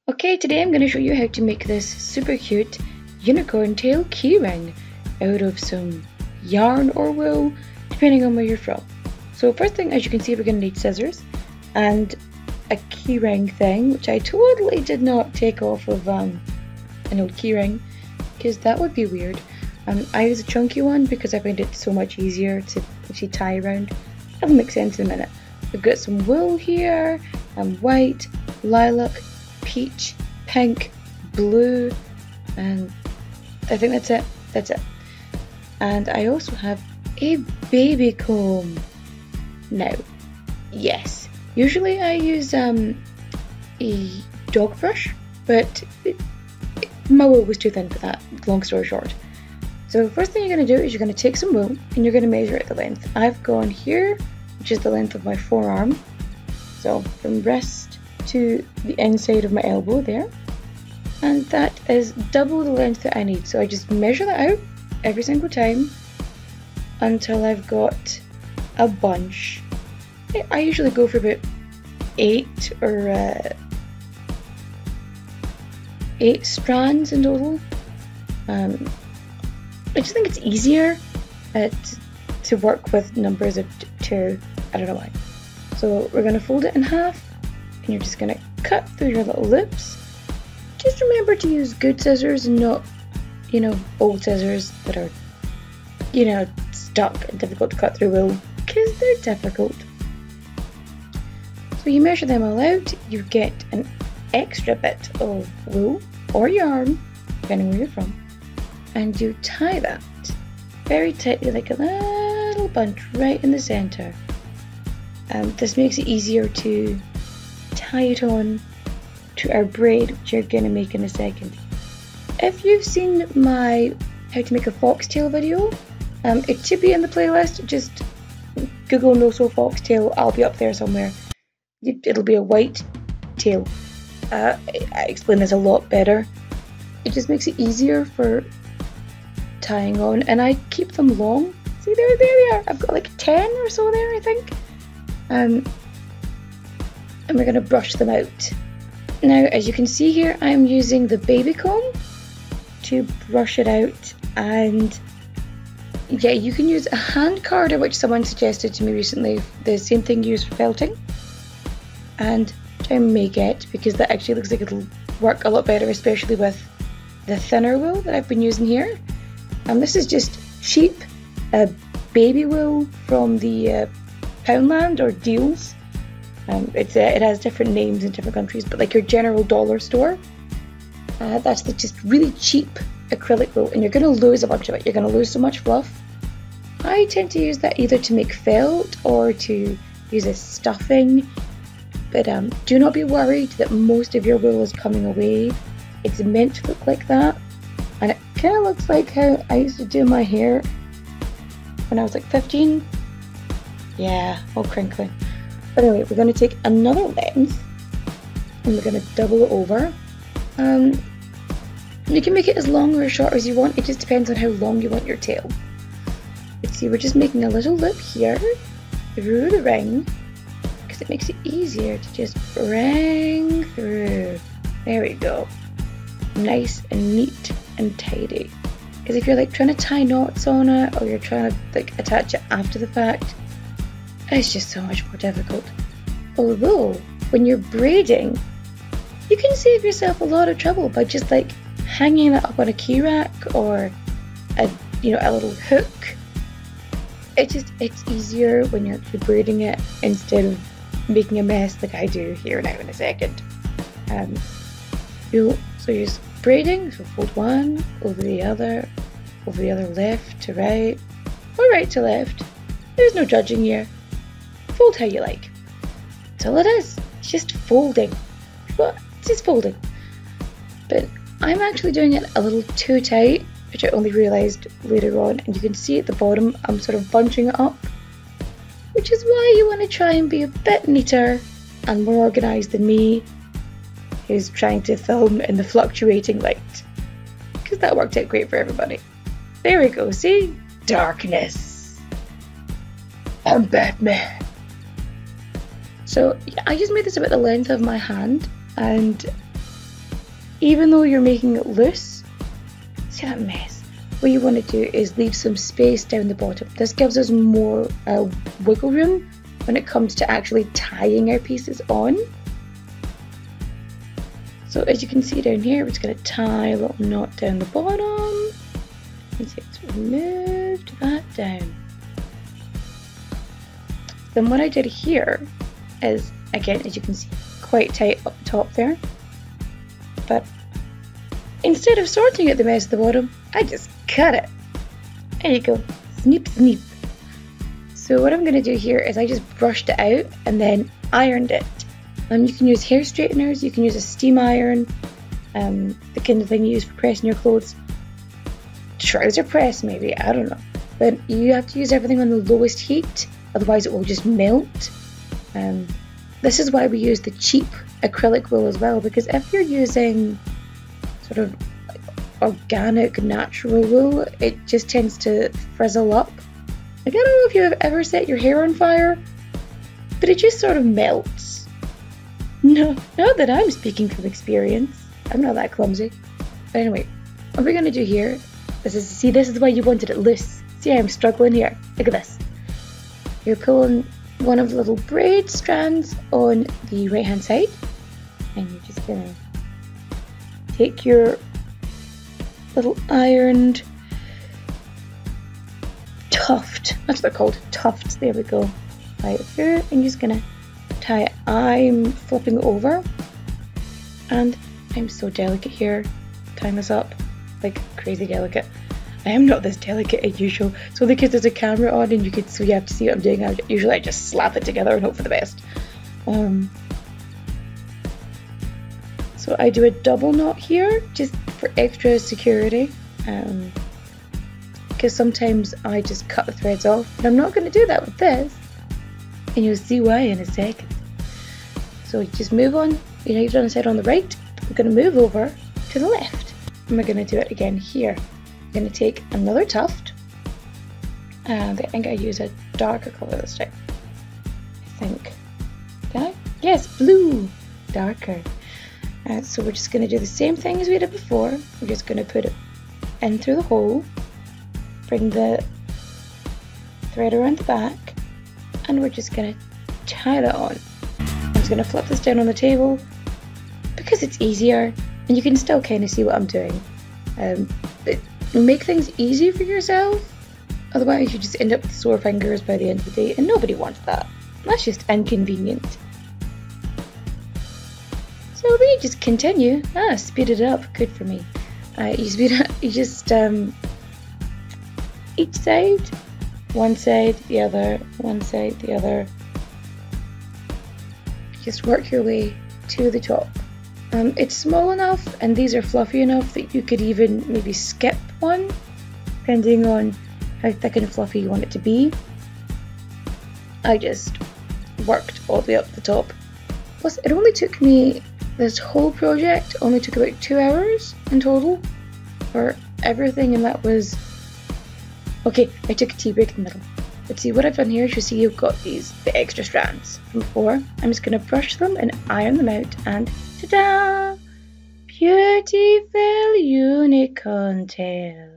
Okay, today I'm going to show you how to make this super cute unicorn tail keyring out of some yarn or wool, depending on where you're from. So first thing, as you can see, we're going to need scissors and a keyring thing, which I totally did not take off of an old keyring, because that would be weird. I use a chunky one because I find it so much easier to actually tie around. That'll make sense in a minute. We've got some wool here, white, lilac, peach, pink, blue, and I think that's it. And I also have a baby comb. Now, yes, usually I use a dog brush, but my wool was too thin for that, long story short. So first thing you're going to do is you're going to take some wool and you're going to measure it the length. I've gone here, which is the length of my forearm, so from wrist to the inside of my elbow there, and that is double the length that I need. So I just measure that out every single time until I've got a bunch. I usually go for about 8 strands in total. I just think it's easier to work with numbers of 2. I don't know why. So we're going to fold it in half, and you're just going to cut through your little loops. Just remember to use good scissors and not, old scissors that are, stuck and difficult to cut through wool, because they're difficult. So you measure them all out, you get an extra bit of wool or yarn, depending where you're from, and you tie that very tightly like a little bunch right in the center. This makes it easier to tie it on to our braid, which you're going to make in a second. If you've seen my how to make a foxtail video, it should be in the playlist. Just Google no sew foxtail, I'll be up there somewhere. It'll be a white tail. I explain this a lot better. It just makes it easier for tying on, and I keep them long. See, there they are. I've got like 10 or so there, I think. And we're going to brush them out. Now, as you can see here, I'm using the baby comb to brush it out, and yeah, you can use a hand carder, which someone suggested to me recently, the same thing used for felting, and I may get, because that actually looks like it'll work a lot better, especially with the thinner wool that I've been using here. This is just cheap baby wool from the Poundland or Deals. It has different names in different countries, but like your general dollar store. That's just really cheap acrylic wool, and you're going to lose a bunch of it. You're going to lose so much fluff. I tend to use that either to make felt or to use as stuffing, but do not be worried that most of your wool is coming away. It's meant to look like that, and it kind of looks like how I used to do my hair when I was like 15. Yeah, all crinkly. But anyway, we're going to take another length and we're going to double it over. You can make it as long or as short as you want. It just depends on how long you want your tail. But see, we're just making a little loop here through the ring because it makes it easier to just bring through. There we go. Nice and neat and tidy. Because if you're like trying to tie knots on it, or you're trying to like attach it after the fact, it's just so much more difficult. Although, when you're braiding, you can save yourself a lot of trouble by just like hanging it up on a key rack or a little hook. It's easier when you're actually braiding it instead of making a mess like I do here now in a second. So you're just braiding, so fold one over the other left to right, or right to left. There's no judging here. Fold how you like. That's all it is. It's just folding. Well, it's just folding. But I'm actually doing it a little too tight, which I only realised later on, and you can see at the bottom I'm sort of bunching it up, which is why you want to try and be a bit neater and more organised than me, who's trying to film in the fluctuating light, because that worked out great for everybody. There we go, see? Darkness. I'm Batman. So yeah, I just made this about the length of my hand, and even though you're making it loose, see that mess? What you want to do is leave some space down the bottom. This gives us more wiggle room when it comes to actually tying our pieces on. So as you can see down here, we're just going to tie a little knot down the bottom. And see, it's removed that down. Then what I did here is, again, as you can see, quite tight up top there. But instead of sorting out the mess at the bottom, I just cut it. There you go, snip snip. So what I'm going to do here is I just brushed it out and then ironed it. You can use hair straighteners, you can use a steam iron, the kind of thing you use for pressing your clothes. Trouser press maybe, I don't know. But you have to use everything on the lowest heat, otherwise it will just melt. This is why we use the cheap acrylic wool as well, because if you're using sort of organic natural wool, it just tends to frizzle up. Like, I don't know if you have ever set your hair on fire, but it just sort of melts. No, not that I'm speaking from experience. I'm not that clumsy. But anyway, what we're going to do here is, this is why you wanted it loose. See, I'm struggling here. Look at this. You're pulling one of the little braid strands on the right hand side, and you're just going to take your little ironed tuft. That's what they're called, tufts. There we go. Right through, and you're just going to tie it. I'm flipping over, and I'm so delicate here, tying this up, like crazy delicate. I am not this delicate as usual, so because there's a camera on and so you have to see what I'm doing, usually I just slap it together and hope for the best. So I do a double knot here, just for extra security, because sometimes I just cut the threads off, but I'm not going to do that with this, and you'll see why in a second. So you just move on, you know, you've done a side on the right, we're going to move over to the left, and we're going to do it again here. I'm going to take another tuft, and I think I use a darker colour this time. I think. Did I? Yes, blue! Darker. So we're just going to do the same thing as we did before. We're just going to put it in through the hole, bring the thread around the back, and we're just going to tie that on. I'm just going to flip this down on the table because it's easier and you can still kind of see what I'm doing. But make things easy for yourself, otherwise you just end up with sore fingers by the end of the day, and nobody wants that. That's just inconvenient. So then you just continue. Speed it up. Good for me. You speed up. You just each side, one side, the other, one side, the other. Just work your way to the top. It's small enough, and these are fluffy enough that you could even maybe skip one, depending on how thick and fluffy you want it to be. I just worked all the way up the top. Plus, it only took me. This whole project only took about 2 hours in total for everything, and that was... Okay, I took a tea break in the middle. But see, what I've done here is, you see you've got the extra strands from before. I'm just going to brush them and iron them out, and ta-da! Beautiful unicorn tail.